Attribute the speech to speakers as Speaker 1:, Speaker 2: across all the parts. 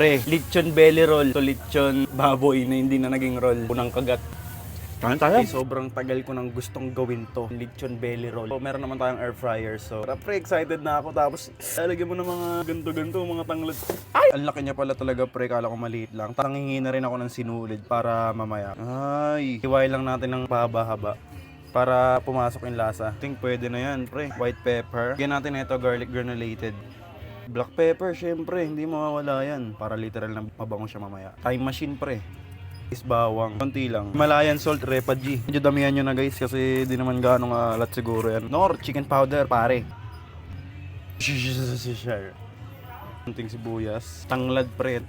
Speaker 1: Pre, lechon belly roll to lechon baboy na hindi na naging roll. Unang kagat.
Speaker 2: Kain tayo.
Speaker 1: Sobrang tagal ko nang gustong gawin to. Lechon belly roll. So, meron naman tayong air fryer. So, pre, excited na ako. Tapos, lalagyan mo ng mga ganto-ganto, mga tanglad. Ay! Ang laki niya pala talaga, pre. Kala ko maliit lang. Tangingi na rin ako ng sinulid para mamaya. Ay! Hiway lang natin ng pahaba-haba para pumasok yung lasa. I think pwede na yan, pre. White pepper. Bigyan natin ito, garlic granulated. Black pepper, syempre. Hindi mawawala yan. Para literal na mabango siya mamaya. Time machine, pre. Is bawang, konti lang. Himalayan salt, Repa G. Medyo damihan nyo na guys kasi di naman ganong alat siguro yan. Nor, chicken powder, pare. Kunting sibuyas. Tanglad, pre.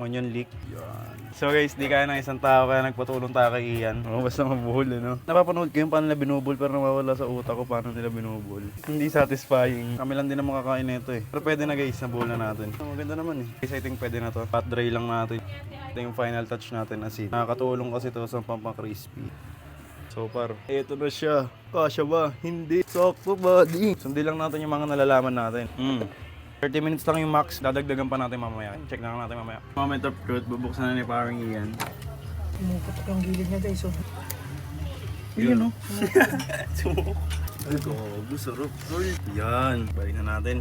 Speaker 1: Onion leek. Yan. So guys, di kaya ng isang tao kaya nagpatulong tayo kay Ian. Oh, basta mabuhol, no? Napapanood ko yung paano nila binubol pero nawawala sa utak ko paano nila binubol. Hindi satisfying. Kami lang din ang makakain nito eh. Pero pwede na guys, nabuhol na natin. Oh, maganda naman eh. Guys, I think pwede na to. Pat dry lang natin. Ito yung final touch natin, asin. Nakakatulong kasi to sa pampang-crispy. So par, eto na siya. Kasya ba? Hindi. Sakto buddy. Sundin lang natin yung mga nalalaman natin. 30 minutes lang yung max. Dadagdagan pa natin mamaya. Check na lang natin mamaya. Moment of truth. Bubuksan na ni parang Ian.
Speaker 3: Pumuputok yung gilid niya guys. Oh.
Speaker 1: Yun, no? Sumuk. Ito, sarap. Yan. Balik na natin.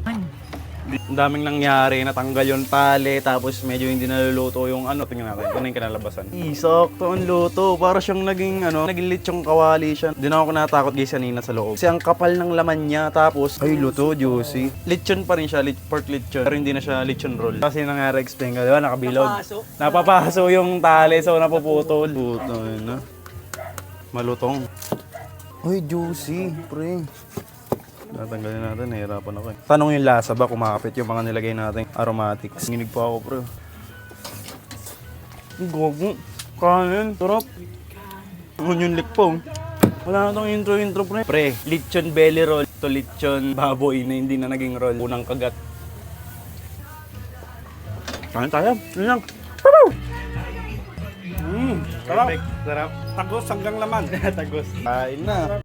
Speaker 1: Ang daming nangyari, natanggal yung tali, tapos medyo hindi naluluto yung ano. Tingnan natin, ito na yung kinalabasan. Sakto ang luto, para siyang naging lechong kawali siya. Di na ako natakot guys kanina sa loob. Kasi ang kapal ng laman niya, tapos, ay luto, juicy. Lechon pa rin siya, pork lechon. Pero hindi na siya lechon roll. Kasi nangyari, explain ka, di ba? Nakabilog. Napapaso yung tali, so napuputol. Puto, yun na. Malutong. Uy, juicy, pre. Natanggalin natin, nahihirapan ako eh. Tanong yung lasa ba, kumakapit yung mga nilagay natin aromatics. Nginig pa ako, bro. Gogo. Kanin, sarap. Onion leek po. Wala na itong intro, pre. Pre, lechon belly roll to lechon baboy na hindi na naging roll. Unang kagat. Kain tayo. Yun lang. Sarap.
Speaker 2: Sarap.
Speaker 1: Tagos hanggang laman. Tagos. Kain na.